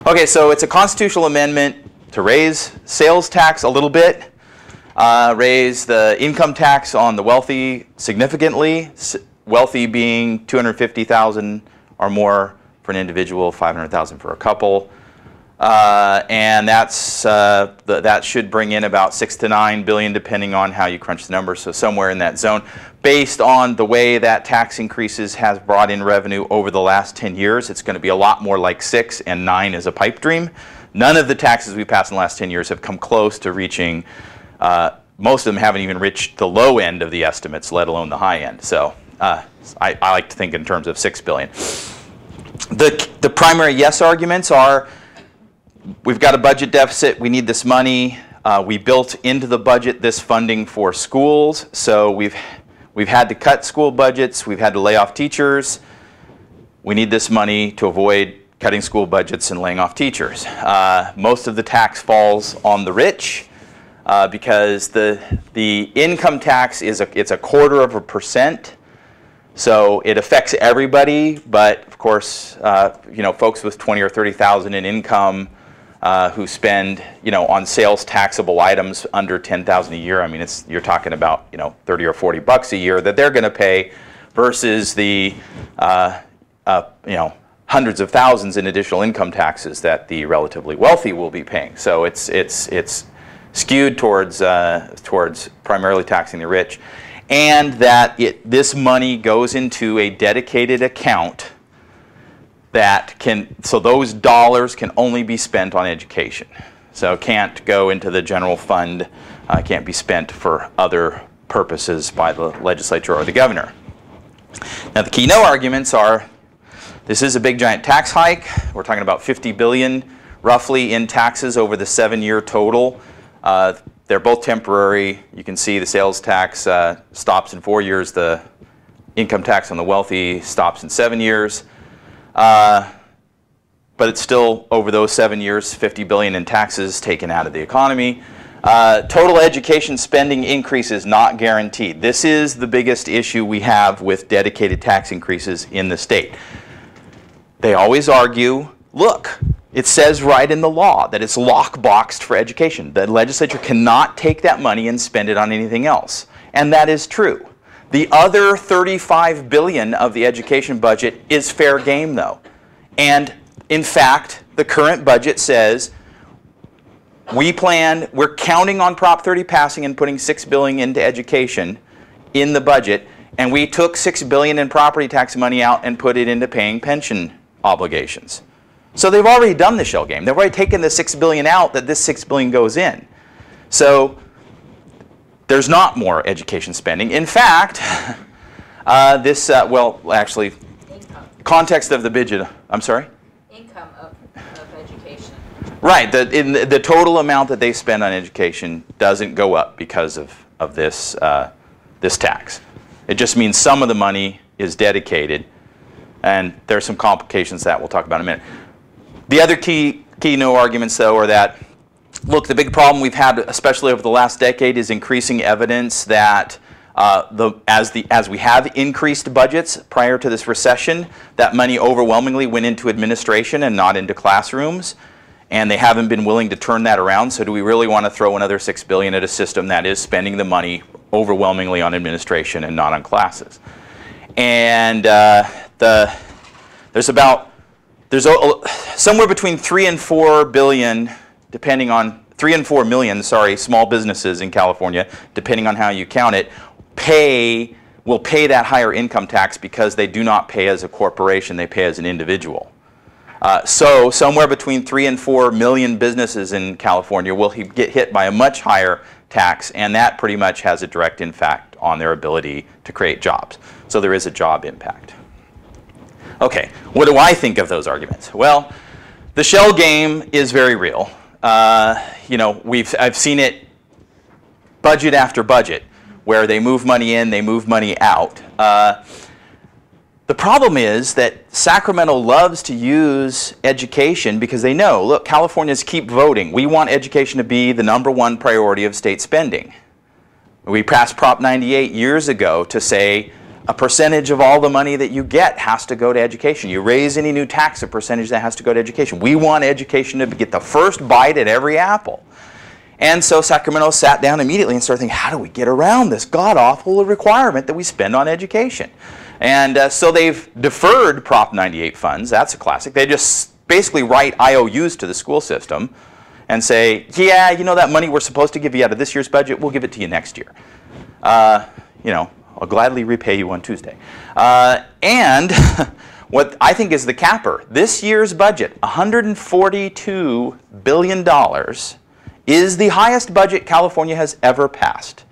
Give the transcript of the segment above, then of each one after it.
Okay, so it's a constitutional amendment to raise sales tax a little bit, raise the income tax on the wealthy significantly, wealthy being $250,000 or more for an individual, $500,000 for a couple. And that should bring in about $6 to $9 billion, depending on how you crunch the numbers. So somewhere in that zone, based on the way that tax increases has brought in revenue over the last 10 years, it's going to be a lot more like 6, and 9 is a pipe dream. None of the taxes we passed in the last 10 years have come close to reaching. Most of them haven't even reached the low end of the estimates, let alone the high end. So I like to think in terms of $6 billion. The primary yes arguments are, we've got a budget deficit, we need this money. We built into the budget this funding for schools, so we've had to cut school budgets, we've had to lay off teachers. We need this money to avoid cutting school budgets and laying off teachers. Most of the tax falls on the rich because the income tax is it's a 1/4%. So it affects everybody, but of course, folks with 20 or 30,000 in income who spend, on sales taxable items under 10,000 a year. I mean, you're talking about, 30 or 40 bucks a year that they're going to pay, versus the, hundreds of thousands in additional income taxes that the relatively wealthy will be paying. So it's skewed towards primarily taxing the rich. And that this money goes into a dedicated account so those dollars can only be spent on education. So it can't go into the general fund, can't be spent for other purposes by the legislature or the governor. Now the key no arguments are, this is a big giant tax hike. We're talking about $50 billion roughly in taxes over the 7-year total. They're both temporary. You can see the sales tax stops in 4 years. The income tax on the wealthy stops in 7 years. But it's still, over those 7 years, $50 billion in taxes taken out of the economy. Total education spending increase is not guaranteed. This is the biggest issue we have with dedicated tax increases in the state. They always argue, look, it says right in the law that it's lockboxed for education. The legislature cannot take that money and spend it on anything else. And that is true. The other $35 billion of the education budget is fair game, though. And in fact, the current budget says we're counting on Prop 30 passing and putting $6 billion into education in the budget, and we took $6 billion in property tax money out and put it into paying pension obligations. So they've already done the shell game. They've already taken the $6 billion out that this $6 billion goes in. So there's not more education spending. In fact, actually, context of the budget, I'm sorry? Income of education. Right, the total amount that they spend on education doesn't go up because of this tax. It just means some of the money is dedicated, and there's some complications that we'll talk about in a minute. The other key no arguments, though, are that, look, the big problem we've had, especially over the last decade, is increasing evidence that as we have increased budgets prior to this recession, that money overwhelmingly went into administration and not into classrooms, and they haven't been willing to turn that around. So do we really want to throw another $6 billion at a system that is spending the money overwhelmingly on administration and not on classes? And there's somewhere between 3 and 4 billion, depending on 3 and 4 million, small businesses in California, depending on how you count it, will pay that higher income tax because they do not pay as a corporation, they pay as an individual. So somewhere between 3 and 4 million businesses in California will get hit by a much higher tax, and that pretty much has a direct impact on their ability to create jobs. So there is a job impact. Okay, what do I think of those arguments? Well, the shell game is very real. I've seen it budget after budget, where they move money in, they move money out. The problem is that Sacramento loves to use education because they know, look, Californians keep voting. We want education to be the #1 priority of state spending. We passed Prop 98 years ago to say a percentage of all the money that you get has to go to education. You raise any new tax, a percentage that has to go to education. We want education to get the first bite at every apple. And so Sacramento sat down immediately and started thinking, how do we get around this god-awful requirement that we spend on education? And so they've deferred Prop 98 funds. That's a classic. They just basically write IOUs to the school system and say, yeah, you know that money we're supposed to give you out of this year's budget, we'll give it to you next year. You know, I'll gladly repay you on Tuesday. And what I think is the capper, this year's budget, $142 billion, is the highest budget California has ever passed.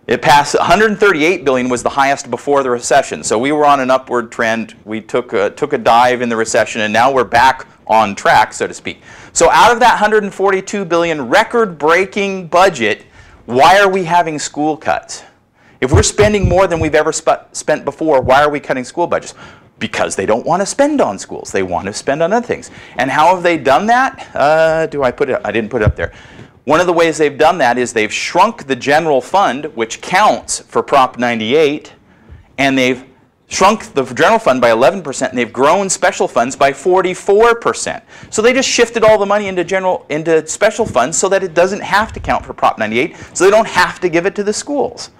It passed, $138 billion was the highest before the recession. So we were on an upward trend. We took a dive in the recession, and now we're back on track, so to speak. So out of that $142 billion record-breaking budget, why are we having school cuts? If we're spending more than we've ever spent before, why are we cutting school budgets? Because they don't want to spend on schools. They want to spend on other things. And how have they done that? I didn't put it up there. One of the ways they've done that is they've shrunk the general fund, which counts for Prop 98, and they've shrunk the general fund by 11%, and they've grown special funds by 44%. So they just shifted all the money into special funds so that it doesn't have to count for Prop 98, so they don't have to give it to the schools.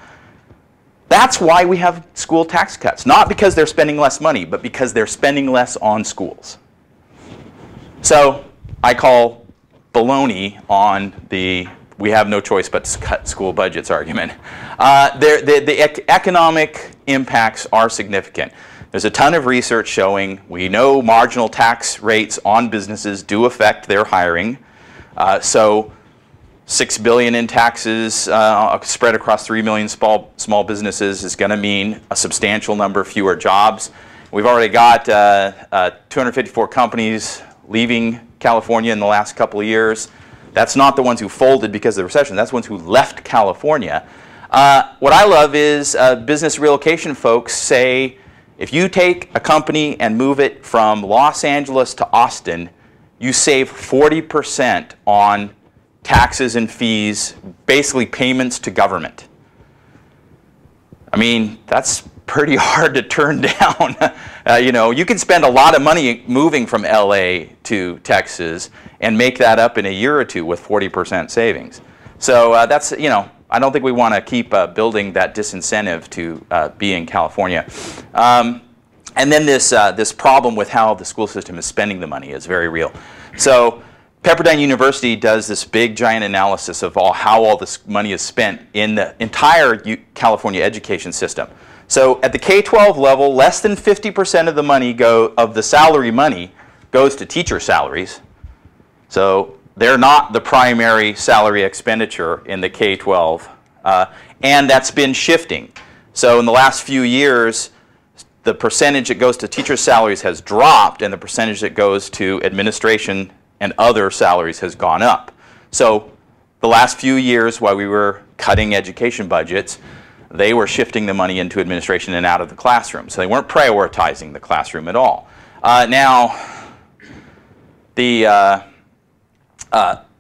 That's why we have school tax cuts. Not because they're spending less money, but because they're spending less on schools. So I call baloney on the we have no choice but to cut school budgets argument. The economic impacts are significant. There's a ton of research showing we know marginal tax rates on businesses do affect their hiring. So $6 billion in taxes spread across 3 million small businesses is going to mean a substantial number fewer jobs. We've already got 254 companies leaving California in the last couple of years. That's not the ones who folded because of the recession. That's the ones who left California. What I love is business relocation folks say, if you take a company and move it from Los Angeles to Austin, you save 40% on taxes and fees, basically payments to government. I mean, that's pretty hard to turn down. You know, you can spend a lot of money moving from LA to Texas and make that up in a year or two with 40% savings. So that's, you know, I don't think we want to keep building that disincentive to be in California. And then this problem with how the school system is spending the money is very real. So Pepperdine University does this big giant analysis of how all this money is spent in the entire California education system. So at the K-12 level, less than 50% of the money of the salary money goes to teacher salaries. So they're not the primary salary expenditure in the K-12. And that's been shifting. So in the last few years, the percentage that goes to teacher salaries has dropped, and the percentage that goes to administration and other salaries has gone up. So the last few years, while we were cutting education budgets, they were shifting the money into administration and out of the classroom. So they weren't prioritizing the classroom at all. Now, the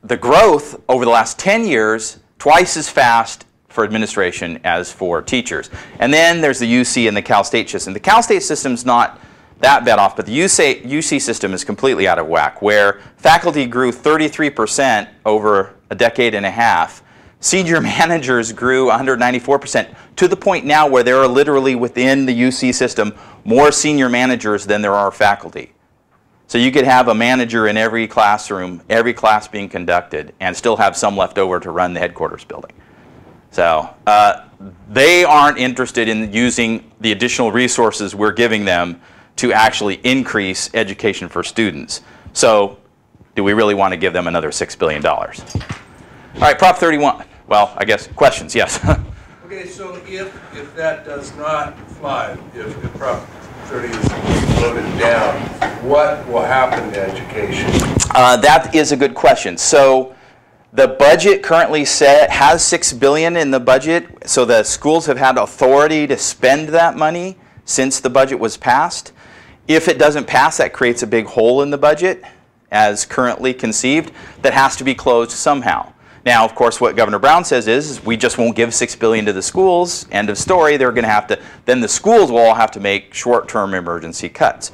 growth over the last 10 years, twice as fast for administration as for teachers. And then there's the UC and the Cal State system. The Cal State system's not that bad off, but the UC system is completely out of whack, where faculty grew 33% over a decade and a half. Senior managers grew 194%, to the point now where there are literally within the UC system more senior managers than there are faculty. So you could have a manager in every classroom, every class being conducted, and still have some left over to run the headquarters building. So they aren't interested in using the additional resources we're giving them to actually increase education for students. So do we really want to give them another $6 billion? All right, Prop 31. Well, I guess questions, yes. Okay, so if that does not fly, if Prop 30 is voted down, what will happen to education? That is a good question. So the budget currently has $6 billion in the budget, so the schools have had authority to spend that money since the budget was passed. If it doesn't pass, that creates a big hole in the budget as currently conceived that has to be closed somehow. Now, of course, what Governor Brown says is we just won't give $6 billion to the schools. End of story. They're going to have to. Then the schools will all have to make short-term emergency cuts.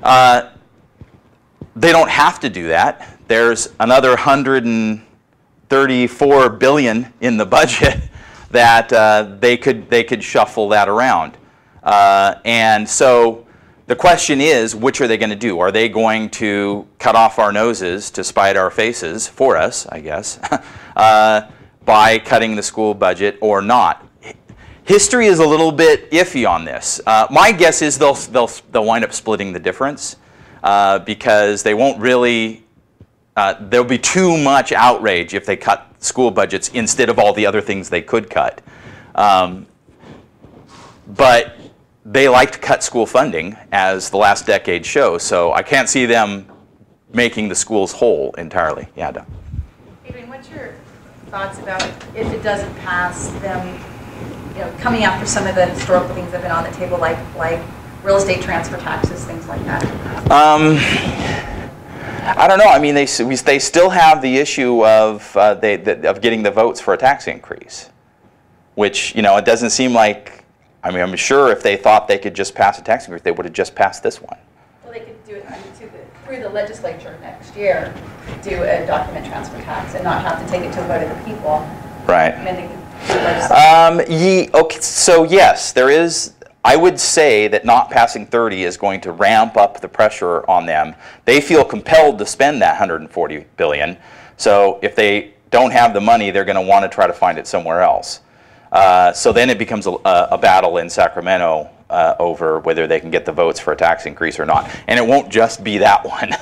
They don't have to do that. There's another $134 billion in the budget that they could shuffle that around. And so the question is, which are they going to do? Are they going to cut off our noses to spite our faces for us, I guess, by cutting the school budget or not? History is a little bit iffy on this. My guess is they'll wind up splitting the difference because they won't really. There'll be too much outrage if they cut school budgets instead of all the other things they could cut. But they like to cut school funding, as the last decade shows, so I can't see them making the schools whole entirely. Yeah, Doug. Adrian, what's your thoughts about if it doesn't pass, them coming after some of the historical things that have been on the table, like real estate transfer taxes, things like that? I don't know. I mean, they still have the issue of getting the votes for a tax increase, which it doesn't seem like. I mean, I'm sure if they thought they could just pass a tax increase, they would have just passed this one. Well, they could do it through the legislature next year, do a document transfer tax and not have to take it to a vote of the people. Right. Okay. So yes, there is. I would say that not passing 30 is going to ramp up the pressure on them. They feel compelled to spend that $140 billion. So if they don't have the money, they're going to want to try to find it somewhere else. So then it becomes a battle in Sacramento over whether they can get the votes for a tax increase or not. And it won't just be that one.